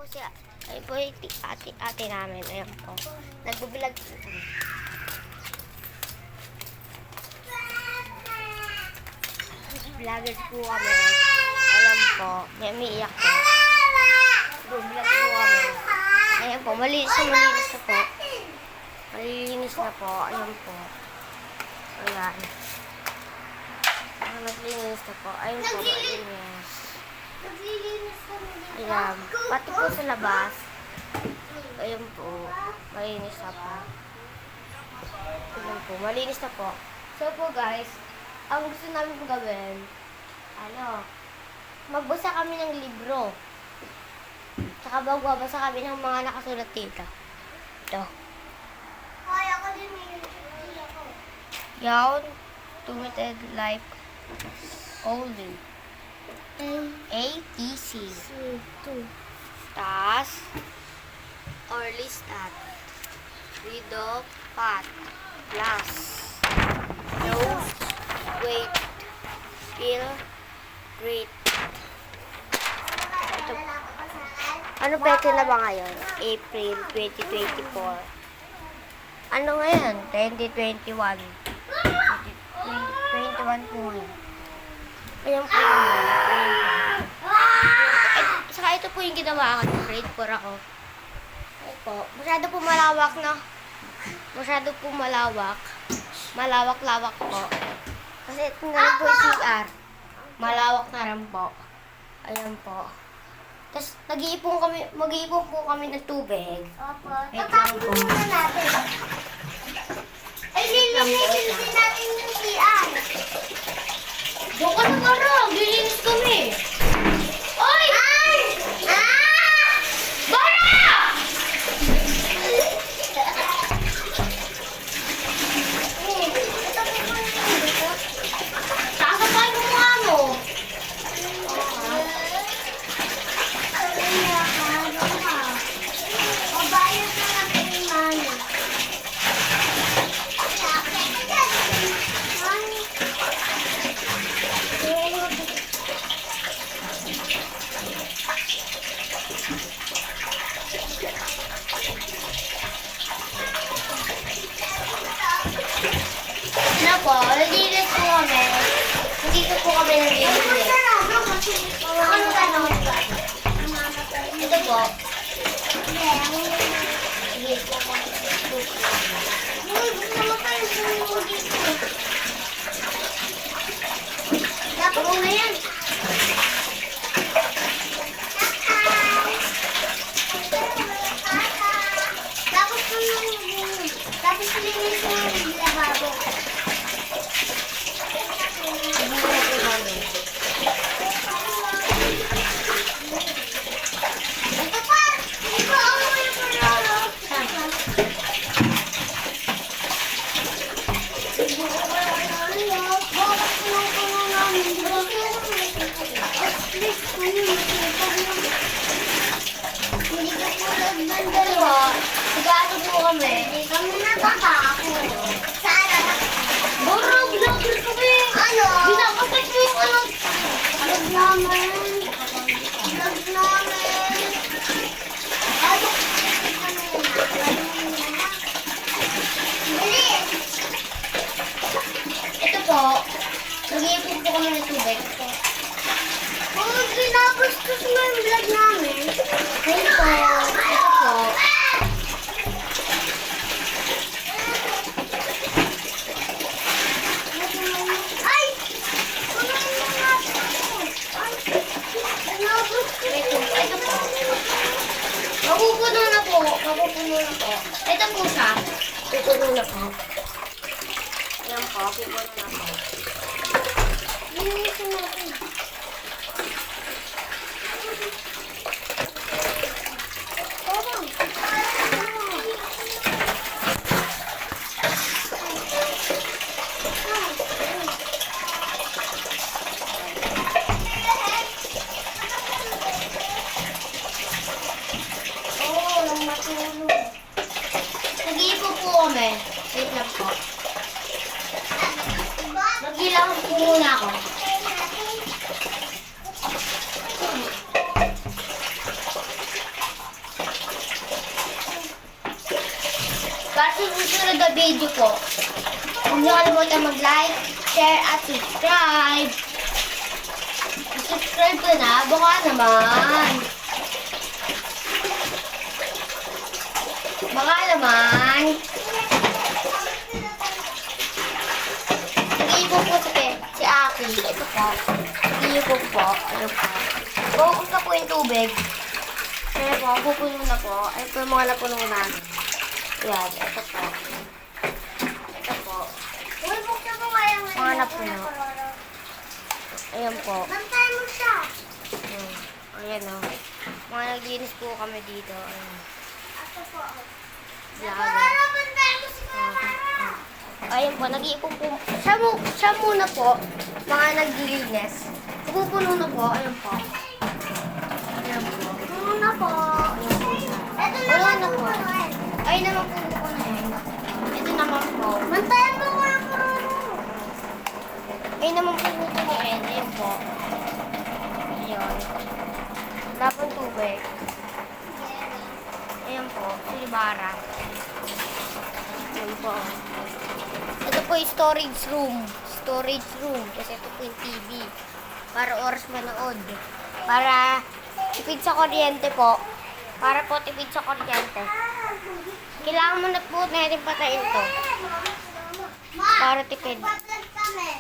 Si ay po yung ate namin. Ayan po. Nagbubilag po. Vlogger po kami. Ayan po. May umiiyak po. Nagbubilag po kami. Ayan po. Malinis na po. Malilinis na po. Ayan po. Ayan. Malinis na po. Ayan po. Malinis. Ayan. Pati po sa labas. Ayan po. Malinis na po. Ayan po. Malinis na po. So po guys, ang gusto namin po gawin, magbasa kami ng libro. Tsaka magbabasa kami ng mga nakasulat dito. Ito. Ay, ako din may YouTube ako. Yawn, Tumited Life Holding. ATC. Tas, or listat. Rido, pat, plus, nose, weight, feel, great. Ito. Ano pwede na ba ngayon? April 2024. Ano ngayon? 2021. 2021 po ngayon. Ayan po yun. Saka ito po yung ginawa ko. Grade 4 ako. Ayan po. Masyado po malawak na. Masyado po malawak. Malawak-lawak po. Kasi ito na rin po yung CR. Malawak na rin po. Ayan po. Tapos mag-iipon po kami ng tubig. Opo. Wait lang Tapos po. muna natin. Ay, lilinisin din natin yung CR. Doon ka na parang. Lilinis kami. Oy! Ay! Ah! Bara! Sasapay mo nga mo. Mabayad na natin yung money. Ano po, nalilis po kami. Hindi ko po kami nalilis. Ano tanong? Ito po. Hindi po kami. Uy, gusto mo pa yung sumugi ko. Dapat mo na yan. Tapos ko yung tapos linis ko yung lababo. Hindi ko po kami. Ito pa! Hindi ko ako yung panalo. Bakit pinupuno namin? Hindi ka tulad ng dalawa. Sigado po kami. Hindi kami natakako. Sana. Boro, vlogger kami. Ano? Binabasag mo yung ano. Vlog namin. Vlog namin. Ano? Dali. Ito po. Nag-iipon po kami ng tubig. Oh, ginagustos mo yung vlog namin. Ito po. Ito po. Ay! Kumain mo nga ako. Ay! Ginagustos Ito po. Mapupuno na po. Mapupuno na po. Ito po siya. Pupuno na po. Ayan po. Pupuno na po. Linisin natin. Parang. Oo, walang matulog. Nag-iipon po kami. Wait lang po. Mag-ilang po muna ako. Para sa susunod na video po, huwag niyo kalimutan mag-like, share, at subscribe. Subscribe ko na, baka naman. Baka naman. Nag-iipon po si Aki. Ito po. Nag-iipon po. Ano po. Bukos na po yung tubig. Kaya po, pupuno na po. Ay po yung mga napuno na. Yan, ito po. Ito po. Uy, buksan mo nga yung Mga napuno. Ayan po. Bantay mo siya. Ayan o. Mga naglinis po kami dito. Ayan. Ako po. Vlogger. Karara, bantay mo si Karara. Ayun po, nag-iipon po. Siya muna po, mga naglilinis. Pupuno na po, ayun po. Ayun po. Ano na po? Ito Wala naman na po. po. Ayun naman po ko na yun. Ito naman po. Bantay mo nga po. Ayun naman po ko na yun. Ayun po. Ayun. Wala pong tubig. Ayun po, silibara. Ayun po. Ito po yung storage room. Storage room. Kasi ito po yung TV. Para oras manood. Para tipid sa kuryente po. Para po tipid sa kuryente. Kailangan mo na po natin patayin to. Ma, Para tipid. patlag kami.